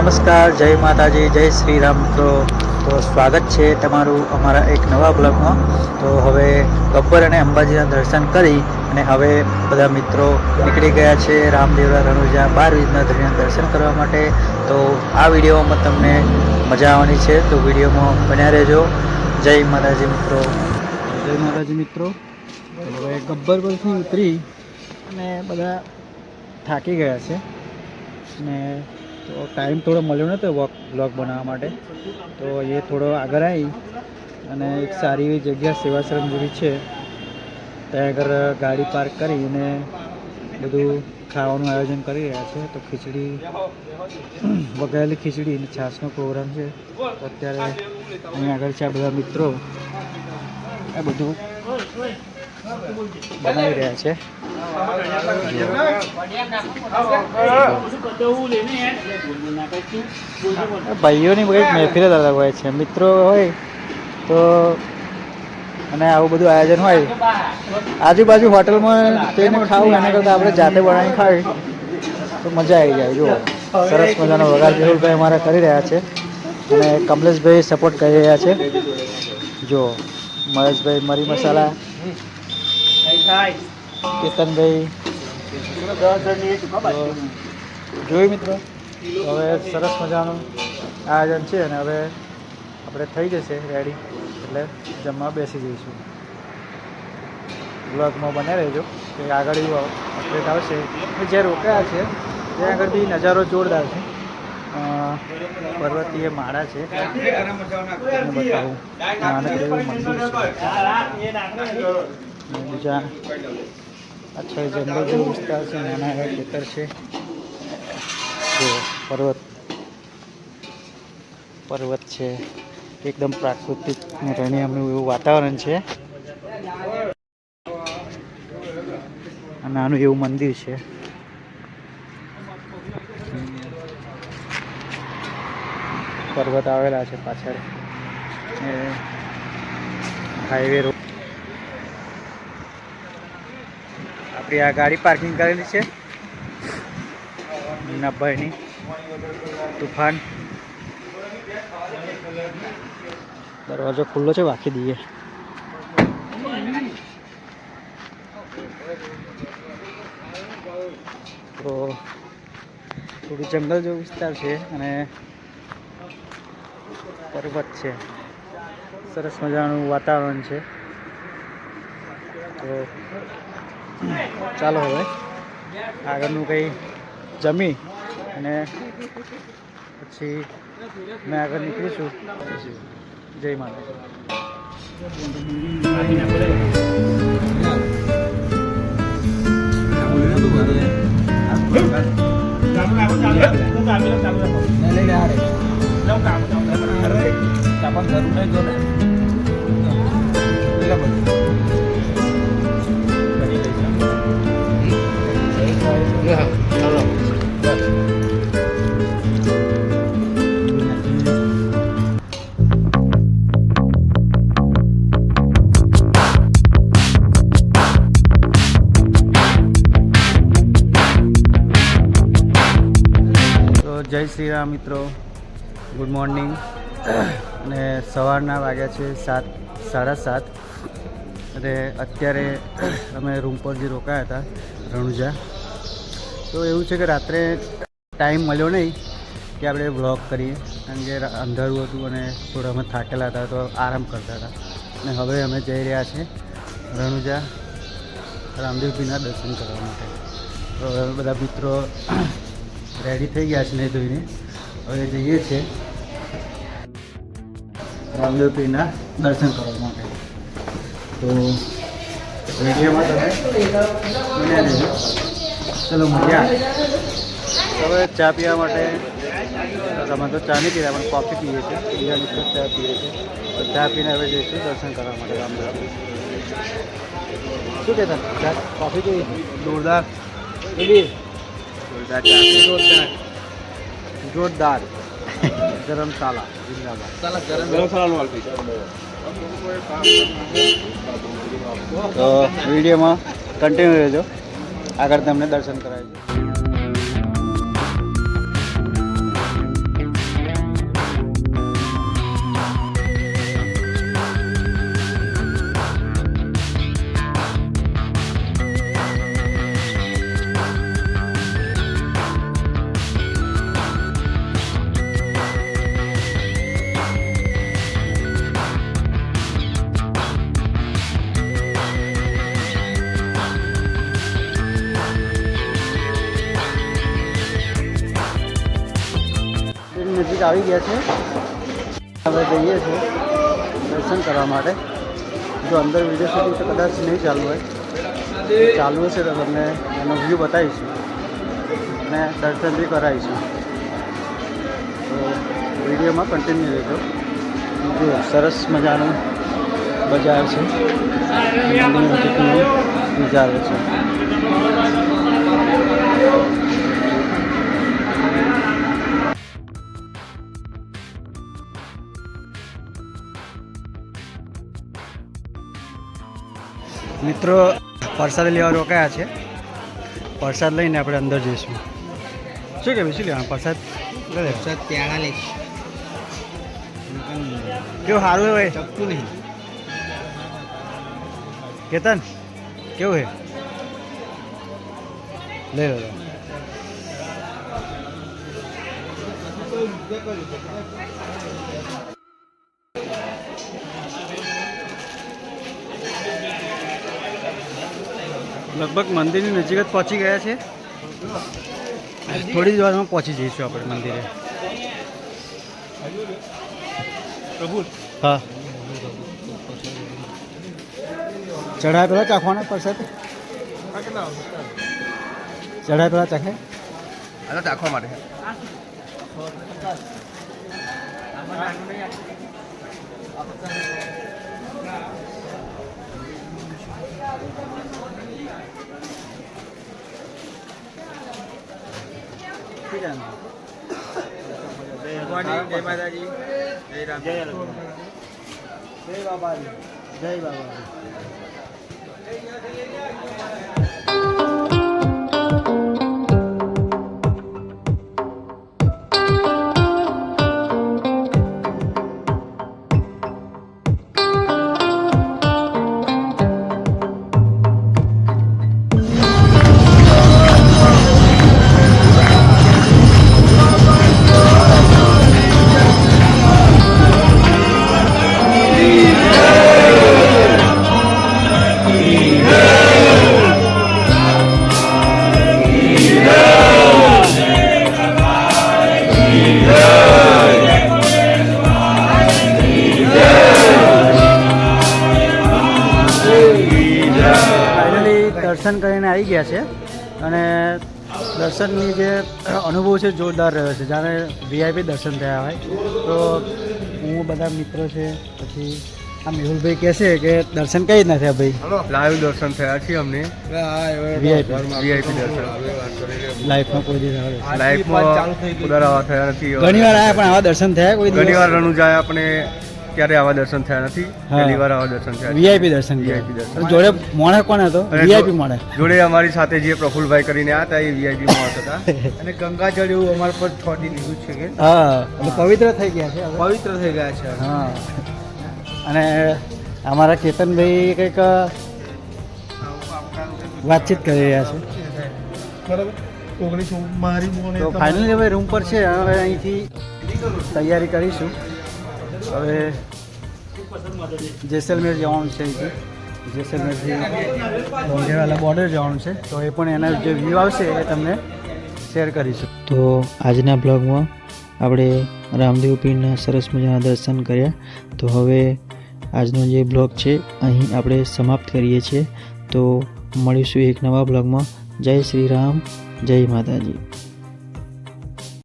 નમસ્કાર, જય માતાજી, જય શ્રી રામ મિત્રો. તો સ્વાગત છે તમારું અમારા એક નવા બ્લોગમાં. તો હવે ગબ્બર અને અંબાજીના દર્શન કરી અને હવે બધા મિત્રો નીકળી ગયા છે રામદેવરા રણુજા 12 વીજના ધરીના દર્શન કરવા માટે. તો આ વિડીયોમાં તમને મજા આવવાની છે, તો વિડીયોમાં બન્યા રહેજો. જય માતાજી મિત્રો. જય માતાજી મિત્રો. હવે ગબ્બર પરથી ઉતરી અને બધા થાકી ગયા છે ને તો ટાઈમ થોડો મળ્યો નહોતો વ્લોગ બનાવવા માટે, તો એ થોડો આગળ આવી અને એક સારી એવી જગ્યા સેવાશ્રમ જેવી છે ત્યાં આગળ ગાડી પાર્ક કરી અને બધું ખાવાનું આયોજન કરી રહ્યા છે. તો ખીચડી, વઘારેલી ખીચડી અને છાશનો પ્રોગ્રામ છે. તો અત્યારે અહીંયા આગળ છે આ બધા મિત્રો આ બધું બનાવી રહ્યા છે. ભાઈઓની બધી મહેફિલ જ અલગ હોય છે. મિત્રો હોય તો અને આવું બધું આયોજન હોય, આજુબાજુ હોટલમાં જઈને ખાવું એના કરતાં આપણે જાતે બનાવીને ખાવી તો મજા આવી જાય. જુઓ સરસ મજાનો વઘાર જહુલભાઈ અમારા કરી રહ્યા છે અને કમલેશભાઈ સપોર્ટ કરી રહ્યા છે. જો મહેશભાઈ મરી મસાલા, કેતનભાઈ જોયું મિત્રો. હવે સરસ મજાનું આયોજન છે અને હવે આપણે થઈ જશે રેડી એટલે જમવા બેસી જઈશું. બ્લોગમાં બને રહેજો કે આગળ એવું અપડેટ આવશે. જ્યાં રોકાયા છે ત્યાં આગળ બી નજારો જોરદાર છે. પર્વતીય માળા છે, બતાવું નાનક એવું મંદિર છે. બીજા અચ્છા જંગલ જેવો વિસ્તાર છે, નાના એવા ખેતર છે. જો પર્વત છે, એકદમ પ્રાકૃતિક રણિયામણું એવું વાતાવરણ છે. નાનું એવું મંદિર છે. પર્વત આવેલા છે પાછળ, હાઈવે રોડ. આપણી આ ગાડી પાર્કિંગ કરેલી છે નભાઈની તુફાન. દરવાજો ખુલ્લો છે, વાંકી દઈએ. તો થોડું જંગલ જેવો વિસ્તાર છે અને પર્વત છે. સરસ મજાનું વાતાવરણ છે. તો ચાલો હવે આગળનું કંઈ જમી અને પછી મેં આગળ નીકળીશું. જય માતાજી. જય શ્રી રામ મિત્રો, ગુડ મોર્નિંગ. અને સવારના વાગ્યા છે 7:30 અને અત્યારે અમે રૂમ પર જે રોકાયા હતા રણુજા. તો એવું છે કે રાત્રે ટાઈમ મળ્યો નહીં કે આપણે વ્લોગ કરીએ, કારણ કે અંધારું હતું અને થોડા અમે થાકેલા હતા તો આરામ કરતા હતા. અને હવે અમે જઈ રહ્યા છીએ રણુજા રામદેવપીરના દર્શન કરવા માટે. તો હવે બધા મિત્રો રેડી થઈ ગયા છે નહીં ધોઈને. હવે જઈએ છીએ રામદેવપીરના દર્શન કરવા માટે. તો વિડીયોમાં તમે બન્યા રહેજો. ચલો મજા. હવે ચા પીવા માટે તમે તો ચા નહીં પીતા પણ કોફી પીએ છીએ. બીજા મિત્રો ચા પીએ છીએ. તો ચા પીને હવે જઈશું દર્શન કરવા માટે રામદેવ. શું કહેતા ચા કોફી પી? જોરદાર જોરદાર ધરમશાલા જિંદાબાદ. તો વિડીયોમાં કન્ટિન્યુ રહેજો, આગળ તમને દર્શન કરાવીશું. નજીક આવી ગયા છે. હવે જઈએ છીએ દર્શન કરવા માટે. જો અંદર વિડીયો શૂટિંગ તો કદાચ નહીં ચાલુ હોય, ચાલુ હશે તો તમને એનો વ્યૂ બતાવીશું અને દર્શન બી કરાવીશું. તો વિડીયોમાં કન્ટિન્યુ રહેજો. જો સરસ મજાનું બજાર છે, નજારો છે. મિત્રો પ્રસાદ લેવા રોકાયા છે. પ્રસાદ લઈને આપણે અંદર જઈશું. શું કહેવું, શું લેવાનું પ્રસાદ? પ્રસાદ પ્યાળા લઈશ. કેવું સારું હોય? ચપતું નહીં. કેતન કેવું હે? લઈ લો. લગભગ મંદિરની નજીક જ પહોંચી ગયા છે. થોડી જ વારમાં પહોંચી જઈશું આપણે મંદિરે. હા, ચઢાય પેલા ચાખવાના પ્રસાદ? ચઢાય પેલા ચાખે? ચાખવા માટે જય માતાજી, જય રામ, જય બાબા, જય બાબા. દર્શન કરીને આવી ગયા છે અને દર્શનની જે અનુભવ છે જોરદાર રહ્યો છે. જ્યારે વીઆઈપી દર્શન થયા હોય તો હું બધા મિત્રો છે, પછી આ મેહુલભાઈ કહે છે કે દર્શન કઈ રીતના થયા ભાઈ? લાઈવ દર્શન થયા છે અમને. વીઆઈપી દર્શન લાઈફમાં કોઈ દિવસ લાઈફમાં ઉદારા થયા નથી. ઘણી વાર આવ્યા પણ આવા દર્શન થયા કોઈ ઘણી વાર રણુજાય આપણે ત્યારે આવા દર્શન થયા નથી. પહેલી વાર આવા દર્શન થયા. વીઆઈપી દર્શન. વીઆઈપી દર્શન. જોડે મોણે કોણ હતો? વીઆઈપી મોણે. જોડે અમારી સાથે જે પ્રફુલભાઈ કરીને આવ્યા હતા એ વીઆઈપી મોણ હતા. અને ગંગાજળ એવું અમારા પર છોડી લીધું છે કે હા, એટલે પવિત્ર થઈ ગયા છે. પવિત્ર થઈ ગયા છે. હા, અને અમારા કેતનભાઈ કંઈક વાતચીત કરી રહ્યા છે. તો ફાઇનલી હવે રૂમ પર છે. હવે અહીંથી તૈયારી કરીશું. હવે જેસલમેર જવાનું છે. અહીંથી જેસલમેરથી લોંગેવાલા બોર્ડર જવાનું છે. તો એ પણ એના જે વ્યૂ આવશે એ તમને શેર કરીશું. તો આજના બ્લોગમાં આપણે રામદેવ પીરના સરસ મજાના દર્શન કર્યા. તો હવે આજનો જે બ્લોગ છે અહીં આપણે સમાપ્ત કરીએ છીએ. તો મળીશું એક નવા બ્લોગમાં. જય શ્રી રામ, જય માતાજી.